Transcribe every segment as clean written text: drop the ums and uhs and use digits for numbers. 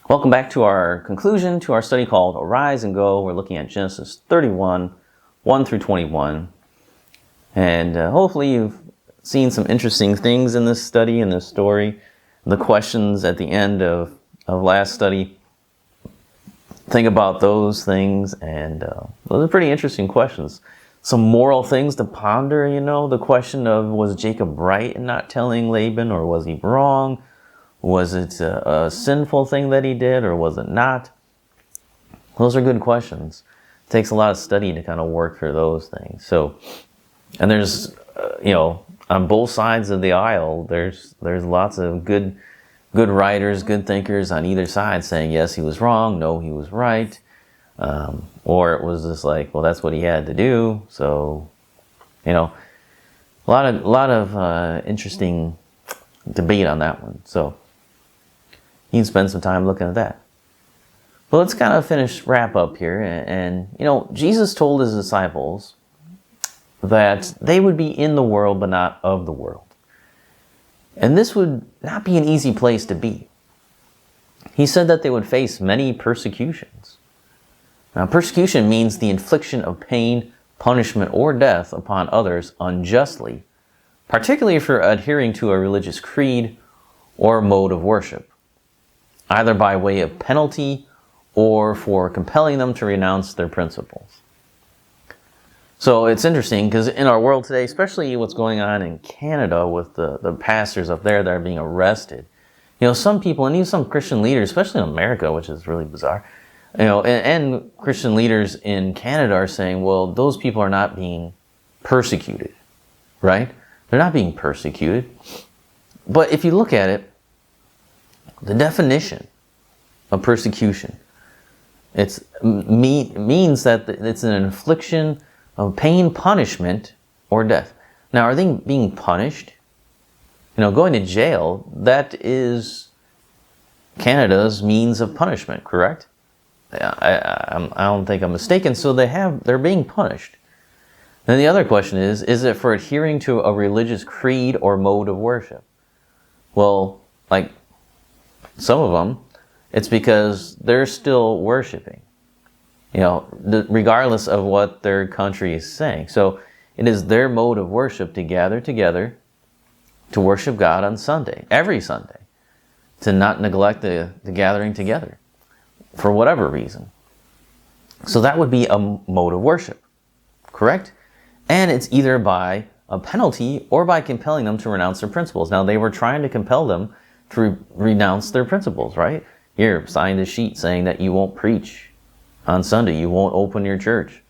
Welcome back to our conclusion to our study called Arise and Go. We're looking at Genesis 31, 1 through 21. And hopefully you've seen some interesting things in this study, in this story. The questions at the end of last study, think about those things, and those are pretty interesting questions. Some moral things to ponder, the question of, was Jacob right in not telling Laban, or was he wrong? Was it a sinful thing that he did, or was it not? Those are good questions. It takes a lot of study to kind of work through those things. So, and there's, on both sides of the aisle, there's lots of good writers, good thinkers on either side saying, yes, he was wrong, no, he was right. Or it was just like, well, that's what he had to do. So, a lot of interesting debate on that one. So, you can spend some time looking at that. But let's kind of wrap up here. And Jesus told his disciples that they would be in the world, but not of the world. And this would not be an easy place to be. He said that they would face many persecutions. Now, persecution means the infliction of pain, punishment, or death upon others unjustly, particularly for adhering to a religious creed or mode of worship, either by way of penalty or for compelling them to renounce their principles. So it's interesting because in our world today, especially what's going on in Canada with the pastors up there that are being arrested, some people, and even some Christian leaders, especially in America, which is really bizarre, and Christian leaders in Canada are saying, well, those people are not being persecuted, right? They're not being persecuted. But if you look at it, the definition of persecution, means that it's an infliction of pain, punishment, or death. Now, are they being punished? Going to jail, that is Canada's means of punishment, correct? I don't think I'm mistaken. So they're being punished. Then the other question is it for adhering to a religious creed or mode of worship? Well, like some of them, it's because they're still worshiping, regardless of what their country is saying. So it is their mode of worship to gather together to worship God on Sunday, every Sunday, to not neglect the gathering together for whatever reason. So that would be a mode of worship, correct? And it's either by a penalty or by compelling them to renounce their principles. Now, they were trying to compel them to renounce their principles, right? Here, sign this sheet saying that you won't preach on Sunday, you won't open your church.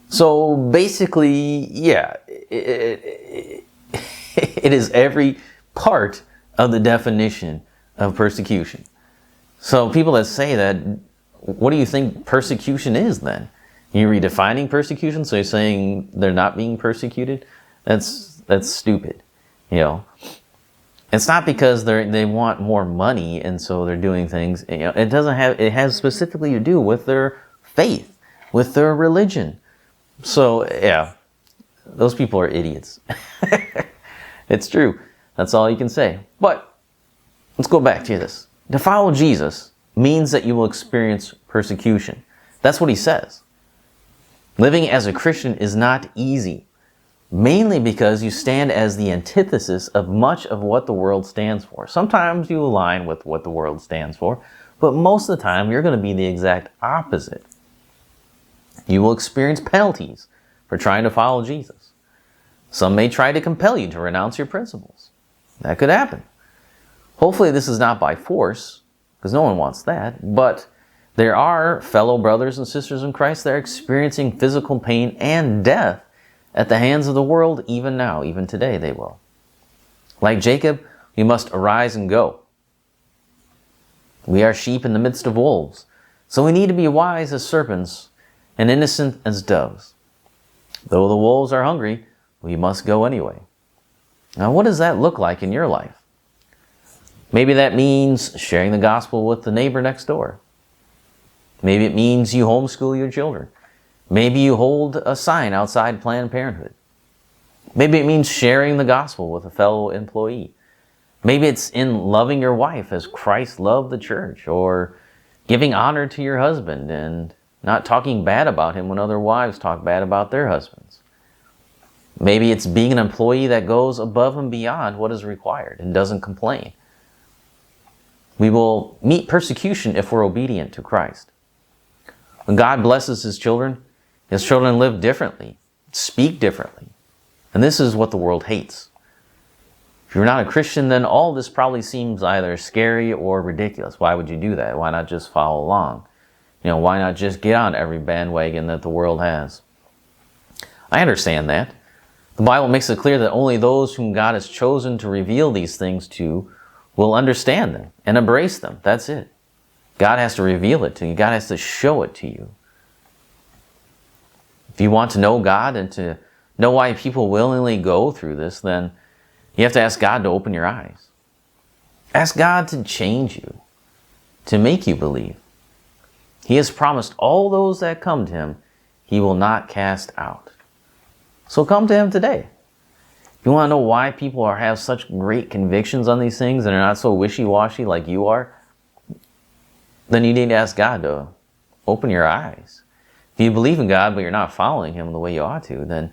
So basically, yeah, it is every part of the definition of persecution. So people that say that, what do you think persecution is then? You're redefining persecution, so you're saying they're not being persecuted? That's stupid, It's not because they want more money and so they're doing things. It has specifically to do with their faith, with their religion. So yeah, those people are idiots. It's true. That's all you can say. But let's go back to this. To follow Jesus means that you will experience persecution. That's what he says. Living as a Christian is not easy. Mainly because you stand as the antithesis of much of what the world stands for. Sometimes you align with what the world stands for, but most of the time you're going to be the exact opposite. You will experience penalties for trying to follow Jesus. Some may try to compel you to renounce your principles. That could happen. Hopefully this is not by force, because no one wants that, but there are fellow brothers and sisters in Christ that are experiencing physical pain and death at the hands of the world, even now, even today they will. Like Jacob, we must arise and go. We are sheep in the midst of wolves, so we need to be wise as serpents and innocent as doves. Though the wolves are hungry, we must go anyway. Now, what does that look like in your life? Maybe that means sharing the gospel with the neighbor next door. Maybe it means you homeschool your children. Maybe you hold a sign outside Planned Parenthood. Maybe it means sharing the gospel with a fellow employee. Maybe it's in loving your wife as Christ loved the church, or giving honor to your husband and not talking bad about him when other wives talk bad about their husbands. Maybe it's being an employee that goes above and beyond what is required and doesn't complain. We will meet persecution if we're obedient to Christ. When God blesses His children live differently, speak differently. And this is what the world hates. If you're not a Christian, then all this probably seems either scary or ridiculous. Why would you do that? Why not just follow along? Why not just get on every bandwagon that the world has? I understand that. The Bible makes it clear that only those whom God has chosen to reveal these things to will understand them and embrace them. That's it. God has to reveal it to you. God has to show it to you. If you want to know God and to know why people willingly go through this, then you have to ask God to open your eyes. Ask God to change you, to make you believe. He has promised all those that come to Him, He will not cast out. So come to Him today. If you want to know why people have such great convictions on these things and are not so wishy-washy like you are, then you need to ask God to open your eyes. If you believe in God but you're not following Him the way you ought to, then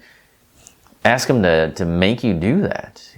ask Him to make you do that.